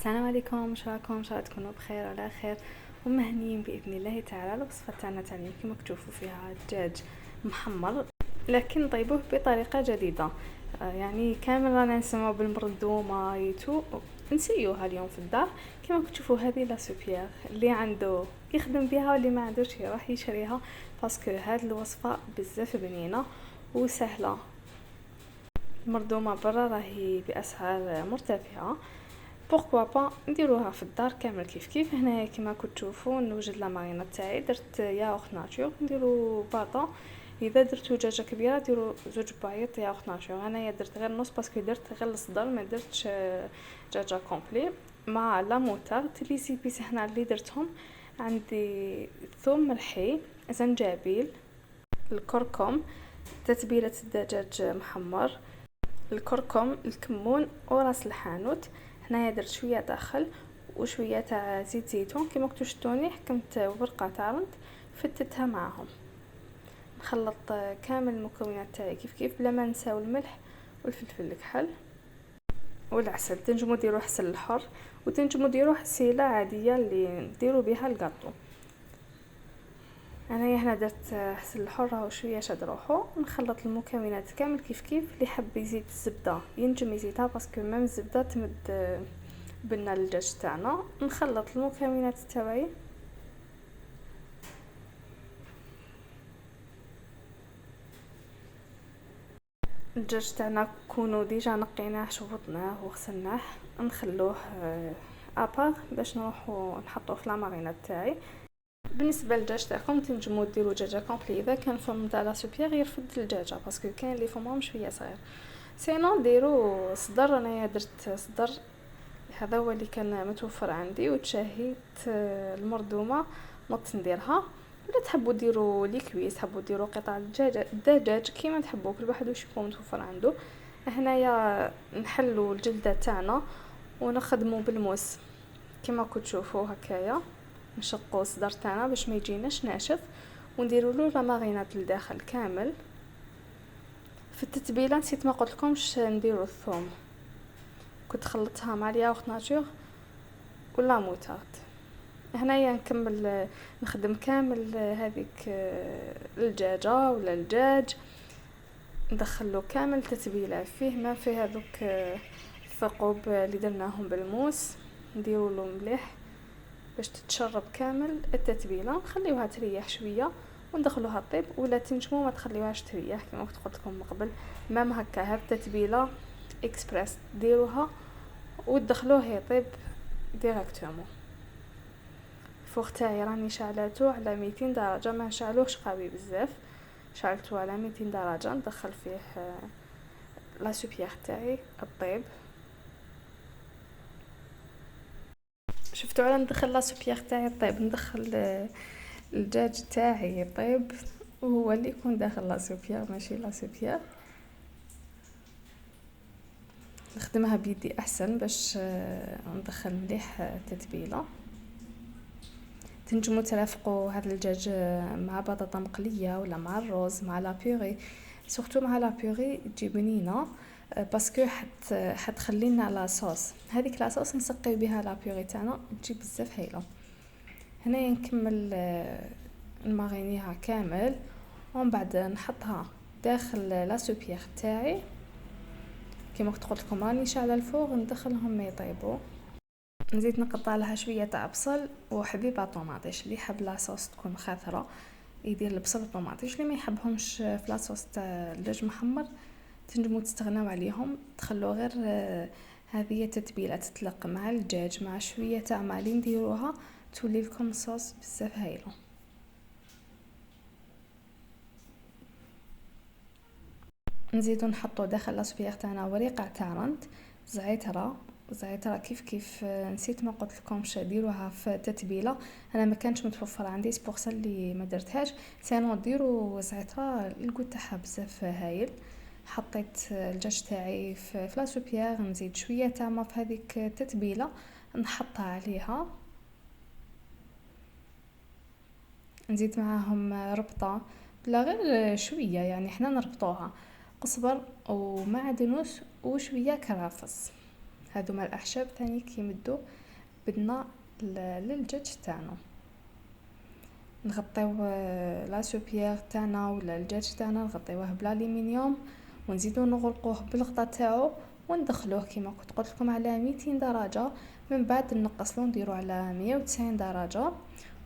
السلام عليكم، واش راكم؟ ان شاء الله تكونوا بخير وعلى خير ومهنيين باذن الله تعالى. الوصفه تاعنا اليوم كما تشوفوا فيها الدجاج محمر، لكن نطيبوه بطريقه جديده. يعني كامل رانا نسمعوا بالمردومه يتو، نسيوها اليوم في الدار. كما تشوفوا هذه لا سوبيير، اللي عنده يخدم بها واللي ما عندوش يروح يشريها، باسكو هذه الوصفه بزاف بنينه وسهله. المردومه برا راهي باسعار مرتفعه، بوركوا با نديروها في الدار كامل كيف كيف. هنايا كما تشوفوا نوجد لا مارينا تاعي، درت ياغورت ناتور، نديرو باطا. اذا درتو دجاجه كبيره ديروا 2 بايط ياغورت ناتور. انايا درت غير نص باسكو درت غير الصدر، ما درتش دجاجه كومبلي. مع لا موتارد لي سيبيس هنا اللي درتهم عندي: ثوم، ملحي، زنجبيل، الكركم، تتبيله الدجاج محمر، الكركم، الكمون وراس الحانوت. هنايا درت شويه تاع خل وشويه تاع زيت زيتون. كيما شفتوني حكمت ورقه تاع رند فتتها معهم. نخلط كامل المكونات تاعي كيف كيف بلا ما نساو الملح والفلفل الكحل والعسل. تنجموا ديروا عسل الحر وتنجموا ديروا حسيله عاديه اللي نديروا بها الكاطو. انا هنا درت عسل الحر وشويه شاد روحو. نخلط المكونات كامل كيف كيف. اللي حب يزيد الزبده ينجم يزيدها، باسكو ميم الزبده تمد بنا الدجاج تاعنا. نخلط المكونات تاعي. الدجاج تاعنا كونوا ديجا نقيناه شفطناه وغسلناه، نخلوه ابار باش نروحو نحطوه في لاماريناد تاعي. بالنسبه للدجاج تاعكم تنجموا ديروا دجاجه كومبلي. اذا كان فم تاع لا سوبيير يرفد الدجاجه، باسكو كاين اللي فمهم شويه صغير. سينو ديروا صدر. انايا درت صدر، هذا هو اللي كان متوفر عندي، وتشهيت المردومه نط نديرها. ولا تحبوا ديروا لي كويس، تحبوا ديروا قطع الدجاج كيما تحبوا، كل واحد واش يكون متوفر عنده. هنايا نحلوا الجلده تاعنا ونخدموا بالموس كما تشوفوا هكايا. نشقوا الصدر تاعنا باش ما يجيناش ناشف، ونديروا له لا مارينات لداخل كامل. في التتبيله نسيت ما قلت لكمش نديروا الثوم، كنت خلطتها مع الياغورت ناتور ولا موتارد. هنايا نكمل نخدم كامل هذيك الدجاجه ولا الدجاج، ندخلو كامل تتبيله فيه، ما فيه هذوك الثقوب اللي درناهم بالموس. نديروا له مليح باش تتشرب كامل التتبيله. نخليوها تريح شويه وندخلوها طيب، ولا تنجموا ما تخليوهاش تريح كما قلت لكم من قبل. مام هكا هاد التتبيله اكسبريس ديروها وتدخلوه يطيب ديريكتومون. الفوغ تاعي راني شعلاتو على 200 درجه، ما نشعلوهش قوي بزاف، شعلته على 200 درجه. ندخل فيه لا سوبيير تاعي الطيب. شفتوا على ندخل لا سوبيير تاعي الطيب، ندخل الدجاج تاعي يطيب وهو اللي يكون داخل لا سوبيير ماشي لا سوبيير. نخدمها بيدي احسن باش ندخل مليح التتبيله. تنجموا ترافقوا هذا الدجاج مع بطاطا مقليه ولا مع الرز مع لا بيوري. سورتو مع لا بيوري تجي بنينه، باسكو حتخلي لنا لا صوص. هذيك لا صوص نسقيو بها لا بيوري تاعنا تجي بزاف هايله. هنايا نكمل نمارينيها كامل، ومن بعد نحطها داخل لا سوبيير تاعي. كما قلت لكم راني شاعله الفوغ ندخلهم يطيبوا. نزيد نقطع لها شويه تاع بصل وحبيبه طوماطيش. اللي يحب لاصوص تكون خاثره يدير البصل والطوماطيش، اللي ما يحبهمش في لاصوص تاع الدجاج محمر تنجموا تستغناو عليهم. تخلوا غير هذه التتبيله تتلق مع الدجاج مع شويه تاع مالي نديروها، تولي لكم صوص بزاف هايله. نزيدو نحطو داخل لاصبيغ تاعنا وريقه تاع رند، زعتره كيف كيف نسيت ما قلت لكمش ديروها في تتبيله. انا ما كانش متوفر عندي سبورصه اللي ما درتهاش. سينو ديروا زعتره الكو تاعها بزاف هايل. حطيت الدجاج تاعي في لاسوبيير، نزيد شويه تاع ما في هذيك التتبيله نحطها عليها. نزيد معاهم ربطه، لا غير شويه يعني احنا نربطوها قصبر ومعدنوس وشويه كرافس. هادوما الاعشاب ثاني كيمدوا بدنا للدجاج تاعنا. نغطيو لا سوبيير تاعنا ولا الدجاج تاعنا نغطيوه بالالومنيوم ونزيدو نغلقوه بالغطاء تاعو وندخلوه كيما كنت قلت لكم على 200 درجه. من بعد نقصلو نديرو على 190 درجه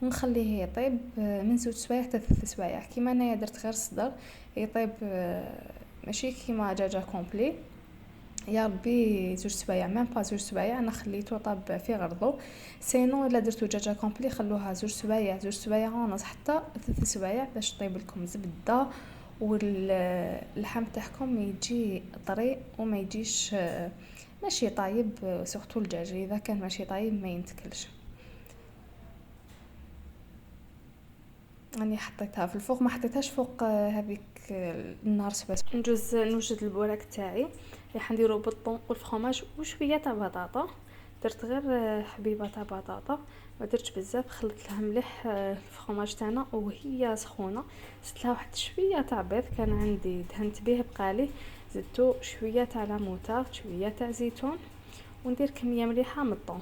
ونخليه يطيب من 2 سوايع حتى 3 سوايع. كيما انايا درت غير الصدر يطيب ماشي كيما دجاجه كومبلي، يا ربي 2 سوايع ميم با 2 سوايع انا خليته طاب في غرضو. سينو الا درتو دجاجه كومبلي خلوها 2 سوايع 2 سوايع ونص حتى 3 سوايع باش طيب لكم زبده واللحم تاعكم يجي طري وما يجيش ماشي طايب. سورتو الدجاج اذا كان ماشي طايب ما ينتكلش. راني حطيتها في الفوق، ما حطيتهاش فوق هذيك النار سباس. نوجد البوراك تاعي اللي حنديرو بالطون والفرomاج وشويه تاع بطاطا. درت غير حبيبه تاع بطاطا ما درتش بزاف، خلطت لها مليح الفرomاج تاعنا وهي سخونه. زدت لها واحد شويه تاع بيض كان عندي دهنت به بقالي، زدتو شويه تاع لاموتارد شويه تاع زيتون وندير كميه مليحه من الطون.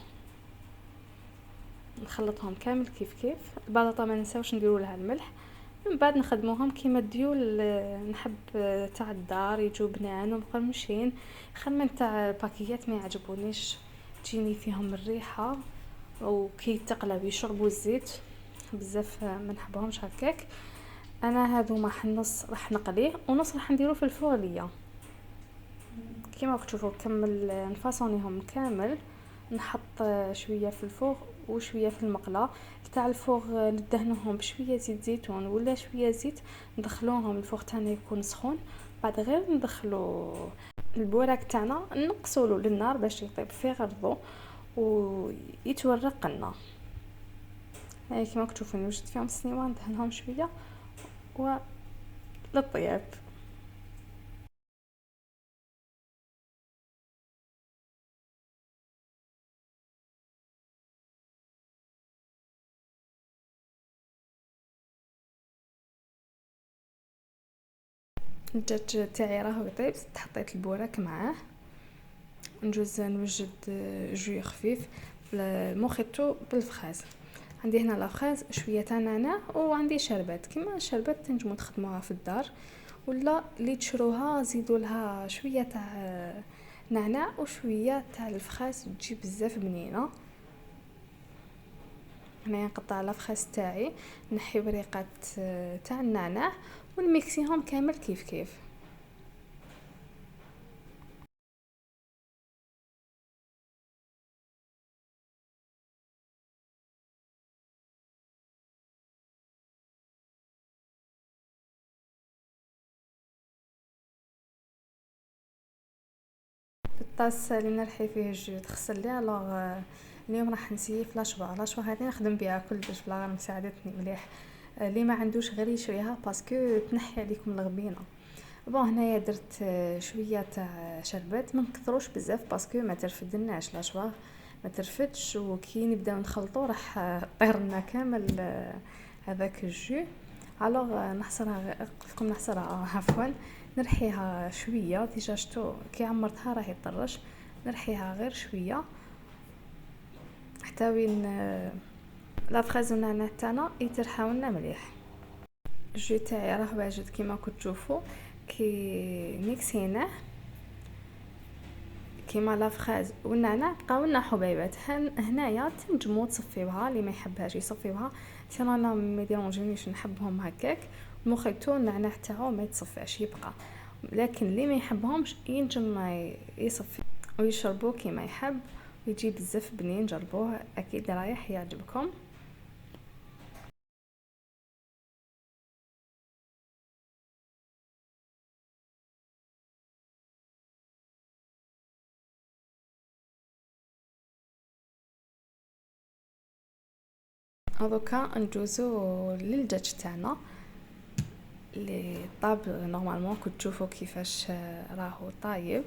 نخلطهم كامل كيف كيف. البطاطا ما ننساوش نديروا لها الملح. من بعد نخدموهم كيما الديول. نحب تاع الدار يجوا بنان ومقرمشين. خمن تاع الباكيات ما يعجبونيش، تجيني فيهم الريحه وكي تقلب يشربوا الزيت بزاف ما نحبهمش هكاك. انا هذو ما نص راح نقليه ونص راح نديرو في الفوريه كيما تشوفوا. نكمل نفاصونيهم كامل، نحط شويه في الفوغ وشويه في المقله تاع الفوغ ندهنهم بشويه زيت زيتون ولا شويه زيت، ندخلوهم الفوغ تاعنا يكون سخون. بعد غير ندخلو البوراك تاعنا نقصولو للنار باش يطيب في غرضو ويتورق لنا. هاي كيما تشوفوا نوجد فيهم السنيوان ندهنهم شويه وللطياب. الدجاج تاعي راهو يطيب، حطيت البوراك معاه. نوجد جو خفيف الموخيتو بالفخاز. عندي هنا لافخاز شويه تاع نعناع وعندي شربات. كيما الشربات تنجموا تخدموها في الدار ولا اللي تشروها زيدوا لها شويه تاع نعناع وشويه تاع الفخاز تجي بزاف بنينه. هنا نقطع لافخاز تاعي نحي وريقات تاع النعناع ونميكسيهم كامل كيف كيف. الطاس اللي نرحي فيه الجو تغسل لي. الوغ اليوم راح نسيف لاشوا هذه نخدم بها كلش بلا مساعدتني مليح. اللي ما عندوش غير يشريها باسكو تنحي عليكم الغبينه. بون هنايا درت شويه تاع شربات ما نكثروش بزاف باسكو ما ترفدناش لاشوا ما ترفدش، وكي نبداو نخلطو راح طير لنا كامل هذاك الجو. الوغ نحصرها لكم نحصرها عفوا نرحيها شويه ديجا شتو كي عمرتها راهي طرش. نرحيها غير شويه حتى وين لا فريز والنعناع تاعنا يترحاو لنا مليح. الجو تاعي راه واجد كيما كنتو تشوفوا كي ميكسيناه كيما لا فريز والنعناع بقاو لنا حبيبات. هنايا تنجموا تصفيوها اللي ما يحبهاش يصفيوها، سير انا ما يديرونجينيش نحبهم هكاك. المخيطو النعناع تاعو ما يتصفعش يبقى، لكن اللي ما يحبهمش ينجم يصفي ويشربوه كيما يحب ويجي بزاف بنين. جربوه اكيد رايح يعجبكم. دوكا ندوزو للدجاج تاعنا اللي طاب نورمالمون. كنت تشوفوا كيفاش راهو طايب.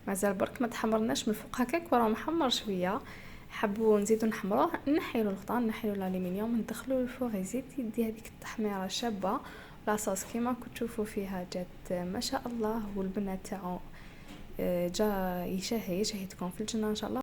مازال برك ما تحمرناش من الفوق هكاك وراه محمر شويه. حبوا نزيدو نحمروه نحيلو الغطاء نحيلو الالومنيوم ندخلو الفوغ يزيد يدي هذيك التحميره شابه. لاصوص كيما كنت تشوفوا فيها جات ما شاء الله والبنه تاعو جا يشهيتكم في الجنة ان شاء الله.